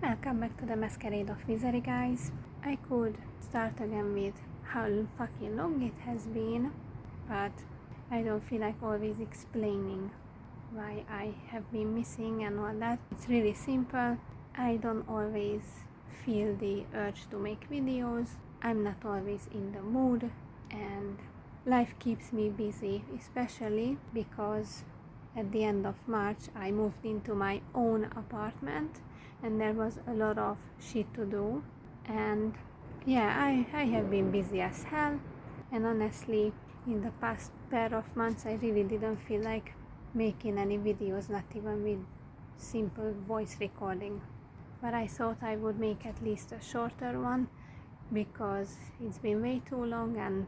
Welcome back to the Masquerade of Misery, guys. I could start again with how fucking long it has been, but I don't feel like always explaining why I have been missing and all that. It's really simple. I don't always feel the urge to make videos. I'm not always in the mood, and life keeps me busy, especially because at the end of March I moved into my own apartment and there was a lot of shit to do, and yeah, I have been busy as hell. And honestly, in the past pair of months I really didn't feel like making any videos, not even with simple voice recording. But I thought I would make at least a shorter one because it's been way too long and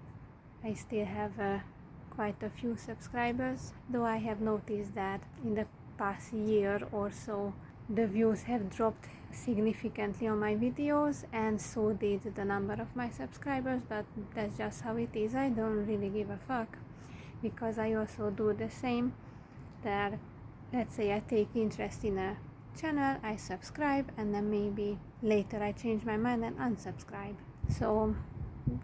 I still have quite a few subscribers, though I have noticed that in the past year or so the views have dropped significantly on my videos, and so did the number of my subscribers, but that's just how it is. I don't really give a fuck, because I also do the same, that let's say I take interest in a channel, I subscribe, and then maybe later I change my mind and unsubscribe. So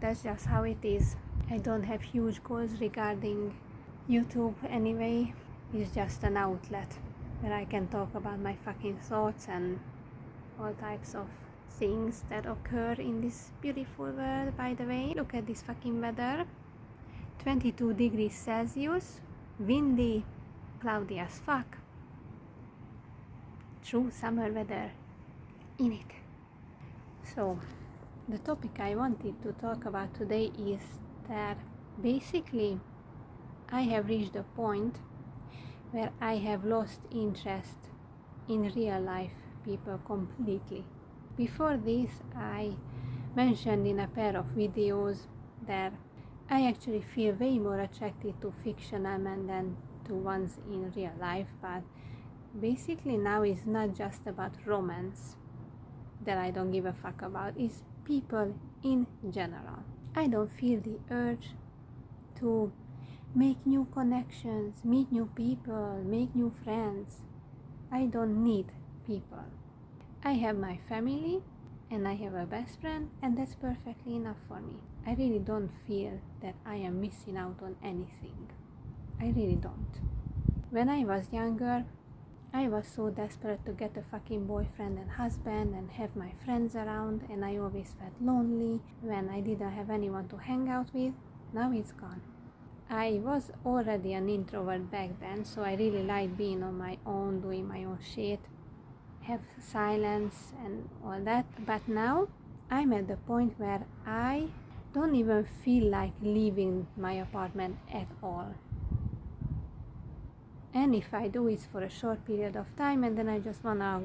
that's just how it is. I don't have huge goals regarding YouTube anyway. It's just an outlet where I can talk about my fucking thoughts and all types of things that occur in this beautiful world. By the way, look at this fucking weather. 22 degrees Celsius, windy, cloudy as fuck. True summer weather in it. So the topic I wanted to talk about today is that basically I have reached a point where I have lost interest in real life people completely. Before this, I mentioned in a pair of videos that I actually feel way more attracted to fictional men than to ones in real life, but basically now it's not just about romance that I don't give a fuck about, it's people in general. I don't feel the urge to make new connections, meet new people, make new friends. I don't need people. I have my family and I have a best friend, and that's perfectly enough for me. I really don't feel that I am missing out on anything. I really don't. When I was younger, I was so desperate to get a fucking boyfriend and husband and have my friends around, and I always felt lonely when I didn't have anyone to hang out with. Now it's gone. I was already an introvert back then, so I really liked being on my own, doing my own shit, have silence and all that. But now I'm at the point where I don't even feel like leaving my apartment at all. And if I do, it's for a short period of time, and then I just wanna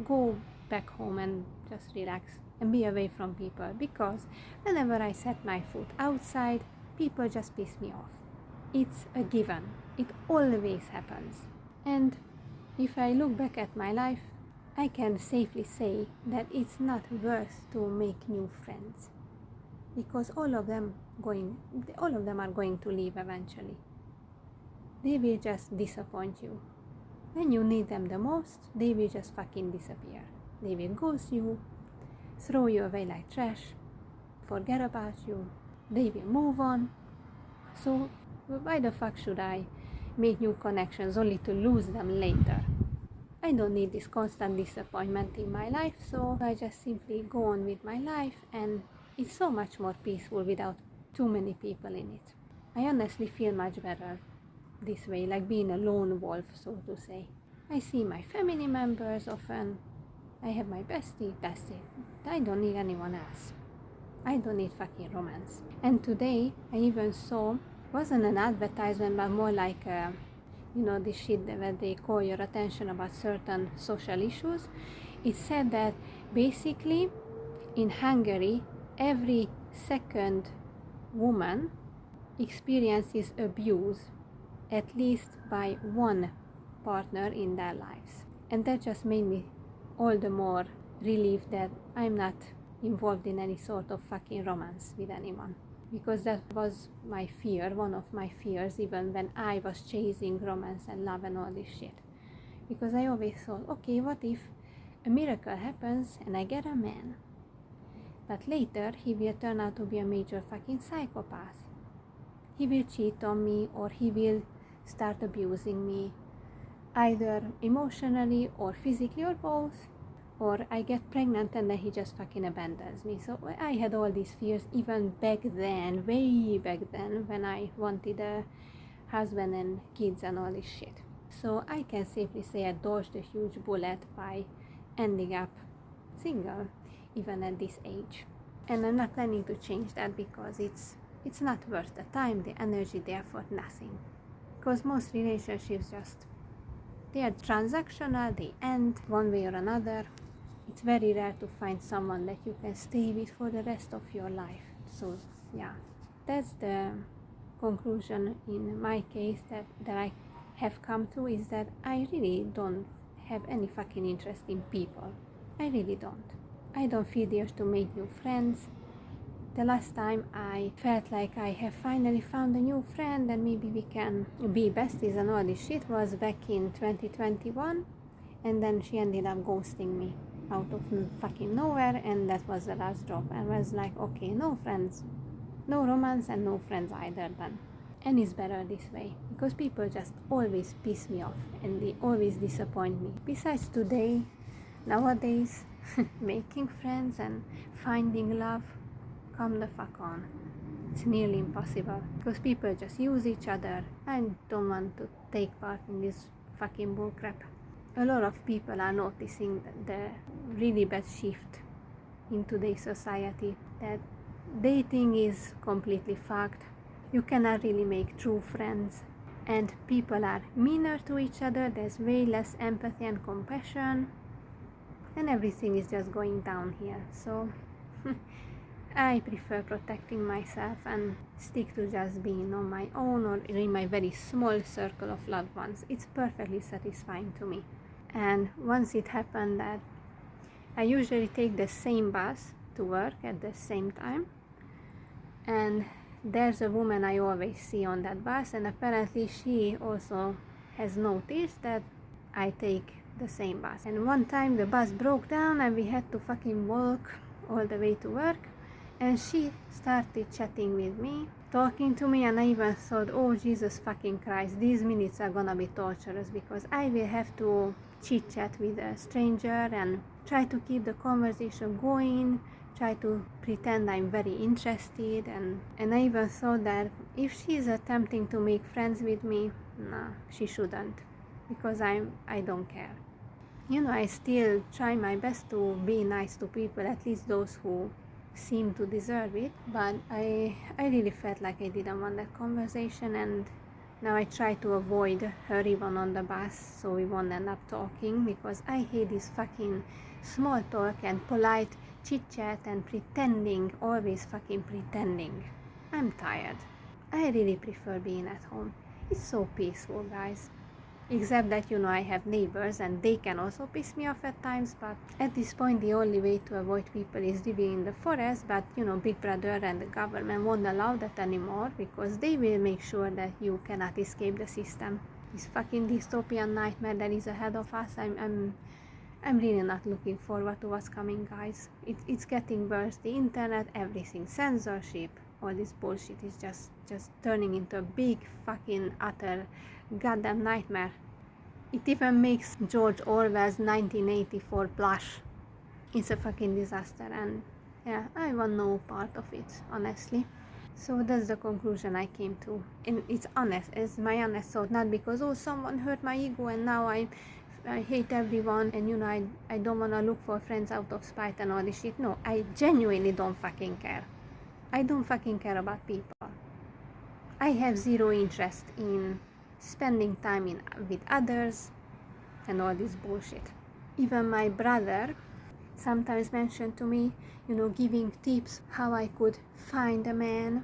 go back home and just relax and be away from people, because whenever I set my foot outside, people just piss me off. It's a given. It always happens. And if I look back at my life, I can safely say that it's not worth to make new friends, because all of them are going to leave eventually. They will just disappoint you. When you need them the most, they will just fucking disappear. They will ghost you, throw you away like trash, forget about you. They will move on. So why the fuck should I make new connections only to lose them later? I don't need this constant disappointment in my life, so I just simply go on with my life, and it's so much more peaceful without too many people in it. I honestly feel much better this way, like being a lone wolf, so to say. I see my family members often. I have my bestie, that's it. I don't need anyone else. I don't need fucking romance. And today I even saw, wasn't an advertisement, but more like this shit where they call your attention about certain social issues. It said that basically in Hungary, every second woman experiences abuse, at least by one partner in their lives. And that just made me all the more relieved that I'm not involved in any sort of fucking romance with anyone, because that was my fear, one of my fears, even when I was chasing romance and love and all this shit. Because I always thought, okay, what if a miracle happens and I get a man. But later, he will turn out to be a major fucking psychopath. He will cheat on me, or he will start abusing me, either emotionally or physically or both. Or I get pregnant and then he just fucking abandons me. So I had all these fears even back then, way back then, when I wanted a husband and kids and all this shit. So I can safely say I dodged a huge bullet by ending up single, even at this age. And I'm not planning to change that because it's not worth the time, the energy, the effort, nothing. Because most relationships they are transactional, they end one way or another. It's very rare to find someone that you can stay with for the rest of your life. So yeah, that's the conclusion in my case that I have come to, is that I really don't have any fucking interest in people. I really don't. I don't feel the urge to make new friends. The last time I felt like I have finally found a new friend and maybe we can be besties and all this shit was back in 2021, and then she ended up ghosting me out of fucking nowhere, and that was the last drop. I was like, okay, no friends, no romance and no friends either then. And it's better this way, because people just always piss me off and they always disappoint me. Besides today, nowadays, making friends and finding love, come the fuck on. It's nearly impossible, because people just use each other. I don't want to take part in this fucking bullcrap. A lot of people are noticing the really bad shift in today's society, that dating is completely fucked. You cannot really make true friends, and people are meaner to each other. There's way less empathy and compassion, and everything is just going down here. So I prefer protecting myself and stick to just being on my own or in my very small circle of loved ones. It's perfectly satisfying to me. And once it happened that I usually take the same bus to work at the same time, and there's a woman I always see on that bus, and apparently she also has noticed that I take the same bus. And one time the bus broke down and we had to fucking walk all the way to work, and she started chatting with me, talking to me, and I even thought, oh Jesus fucking Christ, these minutes are gonna be torturous, because I will have to chit chat with a stranger and try to keep the conversation going, try to pretend I'm very interested, and I even thought that if she's attempting to make friends with me, nah, she shouldn't, because I don't care. You know, I still try my best to be nice to people, at least those who seem to deserve it, but I really felt like I didn't want that conversation, and now I try to avoid her even on the bus so we won't end up talking, because I hate this fucking small talk and polite chit chat and pretending, always fucking pretending. I'm tired. I really prefer being at home. It's so peaceful, guys. Except that, you know, I have neighbors and they can also piss me off at times, but at this point the only way to avoid people is living in the forest. But you know, Big Brother and the government won't allow that anymore, because they will make sure that you cannot escape the system. This fucking dystopian nightmare that is ahead of us, I'm really not looking forward to what's coming, guys. It's getting worse. The internet, everything, censorship, all this bullshit is just turning into a big fucking utter goddamn nightmare. It even makes George Orwell's 1984 blush. It's a fucking disaster, and yeah, I want no part of it, honestly. So that's the conclusion I came to, and it's honest, it's my honest thought, not because, oh, someone hurt my ego and now I hate everyone, and you know, I don't want to look for friends out of spite and all this shit. No, I genuinely don't fucking care. I don't fucking care about people. I have zero interest in spending time with others and all this bullshit. Even my brother sometimes mentioned to me, you know, giving tips how I could find a man,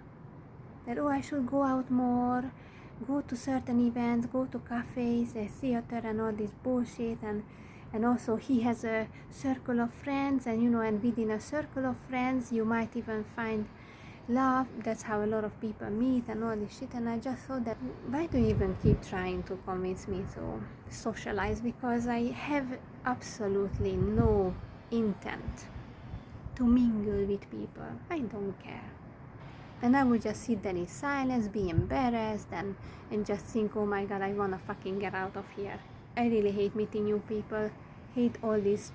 that, oh, I should go out more, go to certain events, go to cafes, a theater and all this bullshit, and also he has a circle of friends, and you know, and within a circle of friends you might even find love. That's how a lot of people meet and all this shit. And I just thought that why do you even keep trying to convince me to socialize? Because I have absolutely no intent to mingle with people. I don't care. And I would just sit there in silence, be embarrassed, and just think, oh my god, I wanna fucking get out of here. I really hate meeting new people, hate all these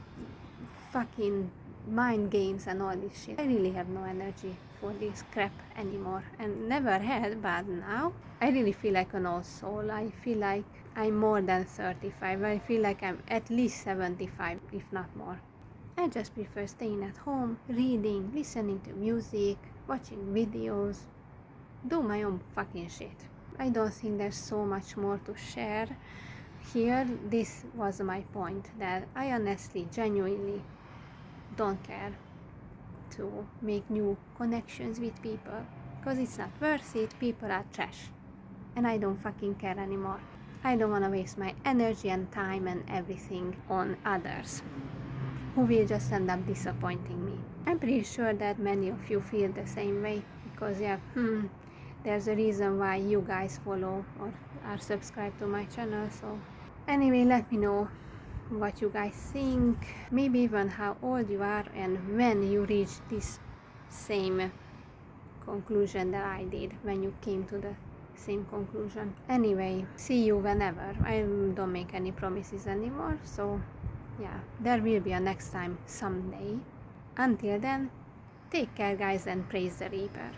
fucking mind games and all this shit. I really have no energy for this crap anymore, and never had, but now I really feel like an old soul. I feel like I'm more than 35. I feel like I'm at least 75, if not more. I just prefer staying at home, reading, listening to music, watching videos, do my own fucking shit. I don't think there's so much more to share here. This was my point, that I honestly, genuinely don't care to make new connections with people, because it's not worth it. People are trash, and I don't fucking care anymore. I don't want to waste my energy and time and everything on others who will just end up disappointing me. I'm pretty sure that many of you feel the same way, because there's a reason why you guys follow or are subscribed to my channel. So anyway, let me know what you guys think, maybe even how old you are and when you reached this same conclusion that I did, when you came to the same conclusion. Anyway, see you whenever. I don't make any promises anymore, so yeah, there will be a next time someday. Until then, take care guys, and praise the Reaper.